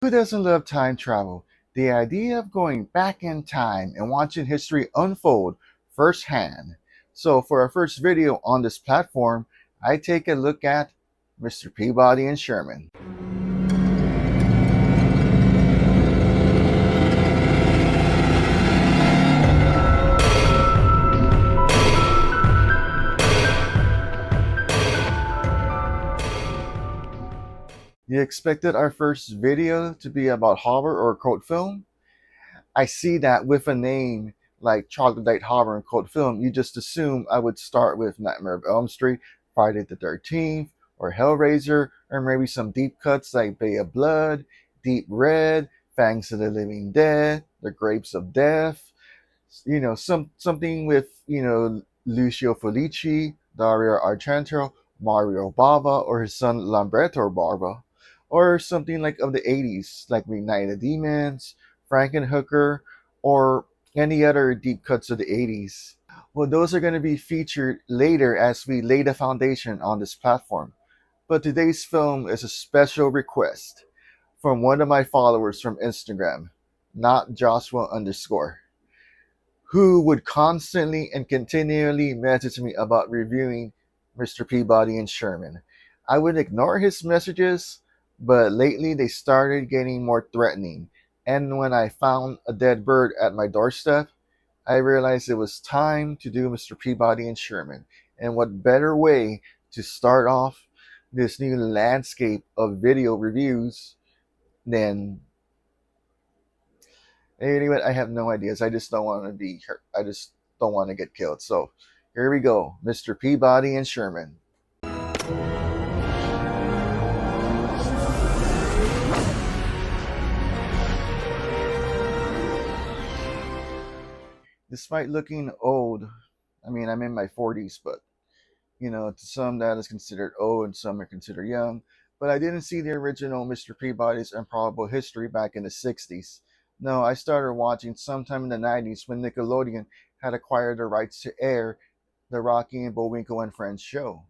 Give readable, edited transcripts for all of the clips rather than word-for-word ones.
Who doesn't love time travel? The idea of going back in time and watching history unfold firsthand. So, for our first video on this platform, I take a look at Mr. Peabody and Sherman. You expected our first video to be about horror or cult film? I see that with a name like Troglodyte Horror and Cult Film, you just assume I would start with Nightmare of Elm Street, Friday the 13th, or Hellraiser, or maybe some deep cuts like Bay of Blood, Deep Red, Fangs of the Living Dead, The Grapes of Death, something with, Lucio Fulci, Dario Argento, Mario Bava, or his son Lamberto Bava, or something like of the 80s, like Midnight of the Demons, Frankenhooker, or any other deep cuts of the 80s. Well, those are going to be featured later as we lay the foundation on this platform. But today's film is a special request from one of my followers from Instagram, not Joshua underscore, who would constantly and continually message me about reviewing Mr. Peabody and Sherman. I would ignore his messages, but lately they started getting more threatening. And when I found a dead bird at my doorstep, I realized it was time to do Mr. Peabody and Sherman. And what better way to start off this new landscape of video reviews than, anyway, I have no ideas. I just don't want to be hurt. I just don't want to get killed. So here we go, Mr. Peabody and Sherman. Despite looking old, I mean, I'm in my 40s, but to some that is considered old and some are considered young. But I didn't see the original Mr. Peabody's Improbable History back in the 60s. No, I started watching sometime in the 90s when Nickelodeon had acquired the rights to air the Rocky and Bullwinkle and Friends show.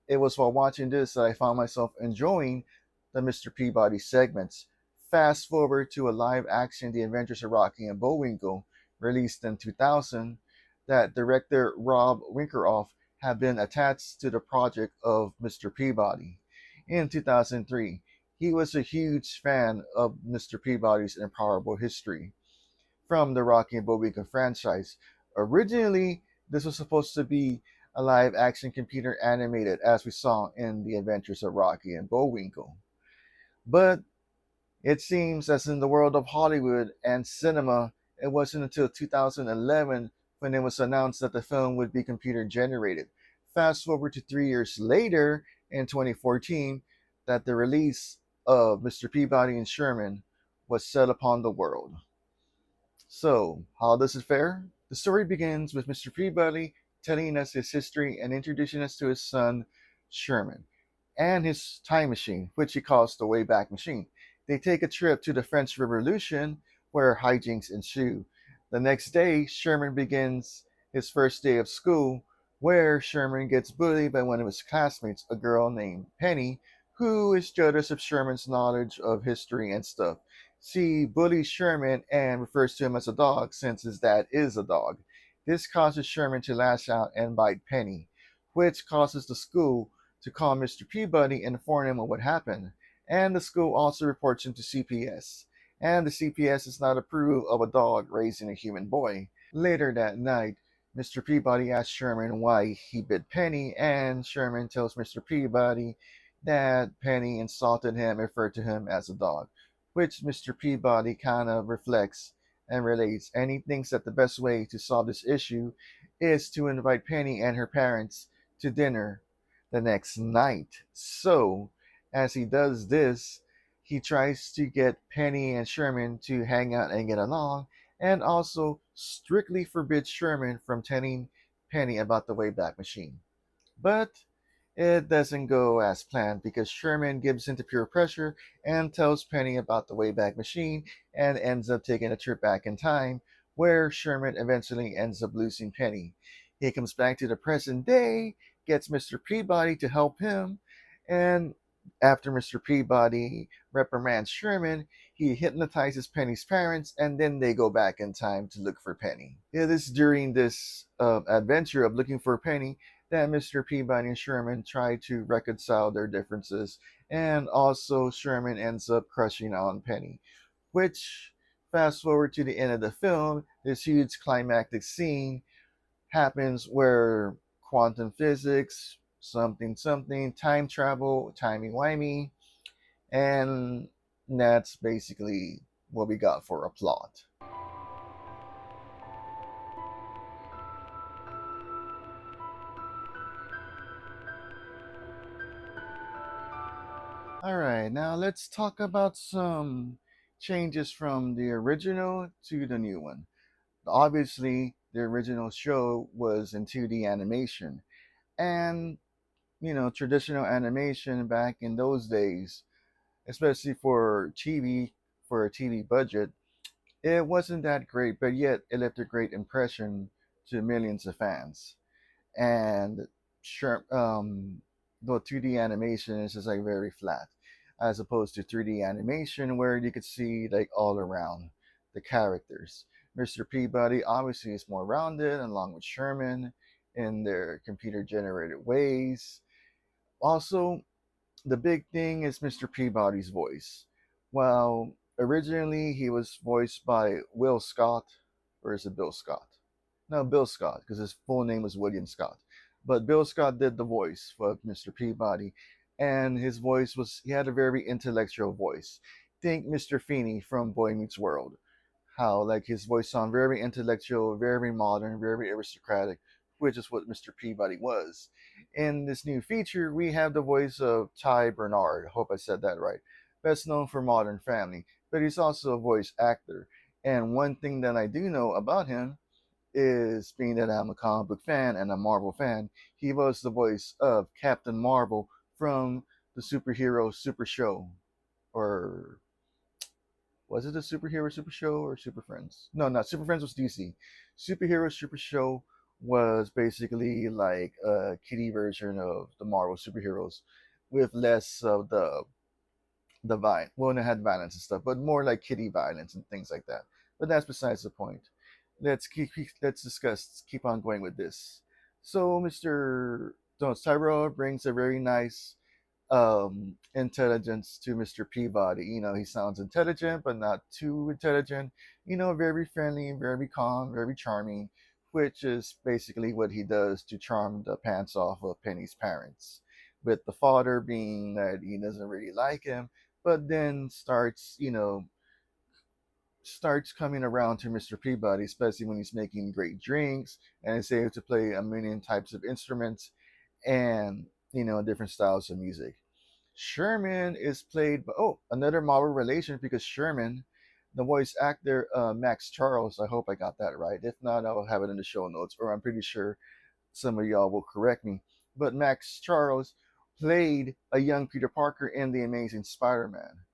It was while watching this that I found myself enjoying the Mr. Peabody segments. Fast forward to a live action The Adventures of Rocky and Bullwinkle, released in 2000, that director Rob Winkeroff had been attached to the project of Mr. Peabody. In 2003, he was a huge fan of Mr. Peabody's Improbable History from the Rocky and Bullwinkle franchise. Originally, this was supposed to be a live action computer animated as we saw in The Adventures of Rocky and Bullwinkle. But it seems as in the world of Hollywood and cinema, it wasn't until 2011 when it was announced that the film would be computer generated. Fast forward to 3 years later in 2014 that the release of Mr. Peabody and Sherman was set upon the world. So, how does it fare? The story begins with Mr. Peabody telling us his history and introducing us to his son, Sherman, and his time machine, which he calls the Wayback Machine. They take a trip to the French Revolution, where hijinks ensue. The next day, Sherman begins his first day of school, where Sherman gets bullied by one of his classmates, a girl named Penny, who is jealous of Sherman's knowledge of history and stuff. She bullies Sherman and refers to him as a dog since his dad is a dog. This causes Sherman to lash out and bite Penny, which causes the school to call Mr. Peabody and inform him of what happened. And the school also reports him to CPS. And the CPS does not approve of a dog raising a human boy. Later that night, Mr. Peabody asks Sherman why he bit Penny, and Sherman tells Mr. Peabody that Penny insulted him and referred to him as a dog, which Mr. Peabody kind of reflects and relates, and he thinks that the best way to solve this issue is to invite Penny and her parents to dinner the next night. So, as he does this, he tries to get Penny and Sherman to hang out and get along, and also strictly forbids Sherman from telling Penny about the Wayback Machine. But it doesn't go as planned because Sherman gives into peer pressure and tells Penny about the Wayback Machine and ends up taking a trip back in time where Sherman eventually ends up losing Penny. He comes back to the present day, gets Mr. Peabody to help him, and after Mr. Peabody reprimands Sherman, he hypnotizes Penny's parents, and then they go back in time to look for Penny. It is during this adventure of looking for Penny that Mr. Peabody and Sherman try to reconcile their differences, and also Sherman ends up crushing on Penny, which, fast forward to the end of the film, this huge climactic scene happens where quantum physics, something something, time travel, timey wimey, and that's basically what we got for a plot. All right, now let's talk about some changes from the original to the new one. Obviously, the original show was in 2D animation, and traditional animation back in those days, especially for a TV budget, it wasn't that great, but yet it left a great impression to millions of fans. And sure, the 2D animation is just like very flat, as opposed to 3D animation where you could see like all around the characters. Mr. Peabody obviously is more rounded, along with Sherman in their computer generated ways. Also, the big thing is Mr. Peabody's voice. Well, originally he was voiced by Will Scott, or is it Bill Scott? No, Bill Scott, because his full name was William Scott. But Bill Scott did the voice for Mr. Peabody, and his voice he had a very intellectual voice. Think Mr. Feeney from Boy Meets World. How, like, his voice sounded very intellectual, very modern, very aristocratic, which is what Mr. Peabody was. In this new feature, we have the voice of Ty Bernard. Hope I said that right. Best known for Modern Family, but he's also a voice actor. And one thing that I do know about him is, being that I'm a comic book fan and a Marvel fan, he was the voice of Captain Marvel from the superhero Super Show. Or was it a superhero Super Show or Super Friends? No, not Super Friends was DC. Superhero Super Show was basically like a kiddie version of the Marvel superheroes with less of the violence. Well, it had violence and stuff, but more like kiddie violence and things like that. But that's besides the point. Let's discuss. Keep on going with this. So, Mr. Tyrell brings a very nice intelligence to Mr. Peabody. He sounds intelligent, but not too intelligent. Very friendly, very calm, very charming, which is basically what he does to charm the pants off of Penny's parents. With the father being that he doesn't really like him, but then starts coming around to Mr. Peabody, especially when he's making great drinks and is able to play a million types of instruments and different styles of music. Sherman is played by, another Marvel relation, because Sherman, the voice actor, Max Charles, I hope I got that right. If not, I'll have it in the show notes, or I'm pretty sure some of y'all will correct me. But Max Charles played a young Peter Parker in The Amazing Spider-Man.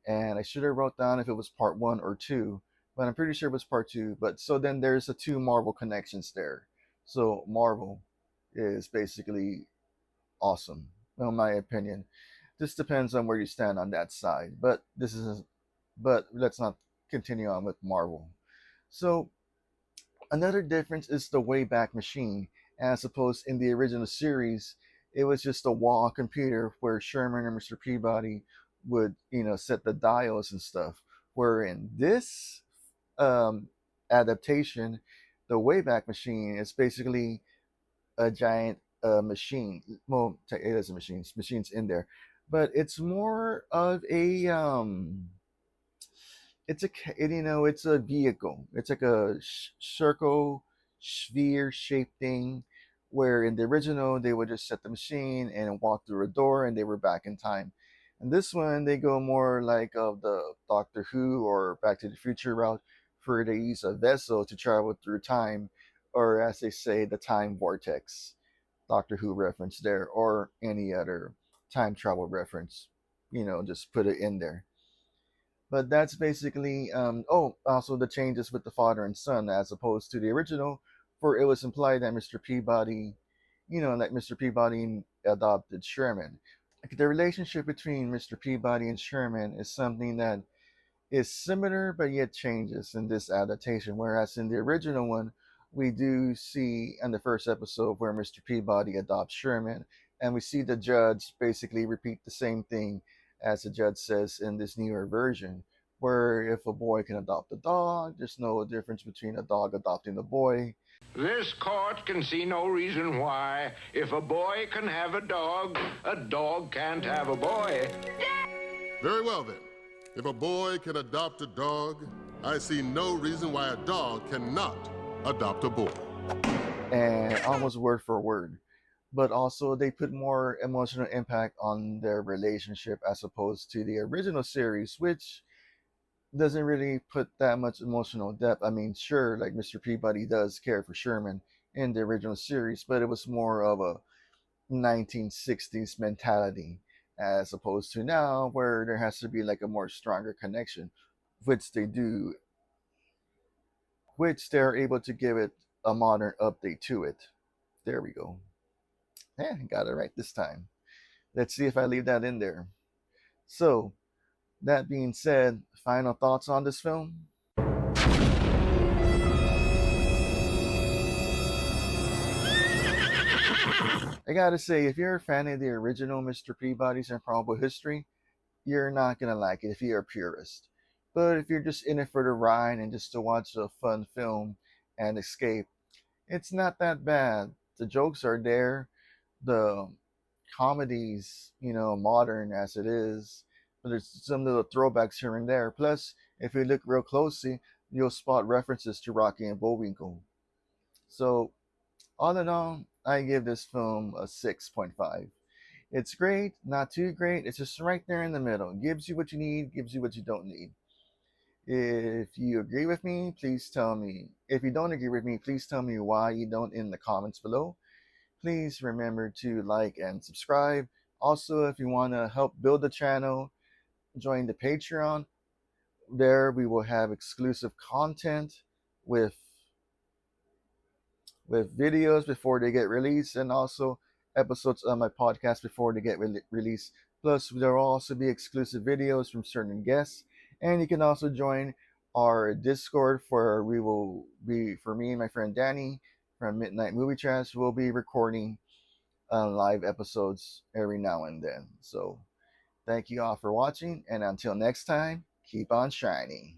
And I should have wrote down if it was part one or two, but I'm pretty sure it was part two. But so then there's the two Marvel connections there. So Marvel is basically awesome, in my opinion. This depends on where you stand on that side. But let's not continue on with Marvel. So another difference is the Wayback Machine. As opposed in the original series, it was just a wall computer where Sherman and Mr. Peabody would, set the dials and stuff. Where in this um, adaptation, the Wayback Machine is basically a giant machine. Well, it is a machine. Machines in there, but it's more of a it's a vehicle. It's like a circle sphere shaped thing, where in the original they would just set the machine and walk through a door and they were back in time. And this one they go more like of the Doctor Who or Back to the Future route, for they use a vessel to travel through time, or as they say, the time vortex. Doctor Who reference there, or any other time travel reference. Just put it in there. But that's basically also the changes with the father and son, as opposed to the original, for it was implied that Mr. Peabody, Mr. Peabody adopted Sherman. Like, the relationship between Mr. Peabody and Sherman is something that is similar but yet changes in this adaptation. Whereas in the original one, we do see in the first episode where Mr. Peabody adopts Sherman, and we see the judge basically repeat the same thing as the judge says in this newer version, where if a boy can adopt a dog, there's no difference between a dog adopting a boy. This court can see no reason why, if a boy can have a dog can't have a boy. Very well, then. If a boy can adopt a dog, I see no reason why a dog cannot adopt a boy. And almost word for word. But also, they put more emotional impact on their relationship as opposed to the original series, which doesn't really put that much emotional depth. I mean, sure, like Mr. Peabody does care for Sherman in the original series, but it was more of a 1960s mentality as opposed to now where there has to be like a more stronger connection, which they do, which they're able to give it a modern update to it. There we go. Yeah, got it right this time. Let's see if I leave that in there. So, that being said, final thoughts on this film? I gotta say, if you're a fan of the original Mr. Peabody's Improbable History, you're not gonna like it if you're a purist. But if you're just in it for the ride and just to watch a fun film and escape, it's not that bad. The jokes are there, the comedy's, modern as it is, but there's some little throwbacks here and there. Plus, if you look real closely, you'll spot references to Rocky and Bullwinkle. So, all in all, I give this film a 6.5. It's great, not too great. It's just right there in the middle. Gives you what you need, gives you what you don't need. If you agree with me, please tell me. If you don't agree with me, please tell me why you don't in the comments below. Please remember to like and subscribe. Also, if you want to help build the channel, join the Patreon. There we will have exclusive content with videos before they get released, and also episodes of my podcast before they get released. Plus, there will also be exclusive videos from certain guests, and you can also join our Discord for we will be for me and my friend Danny from Midnight Movie Chats. We'll be recording live episodes every now and then. So, thank you all for watching, and until next time, keep on shining.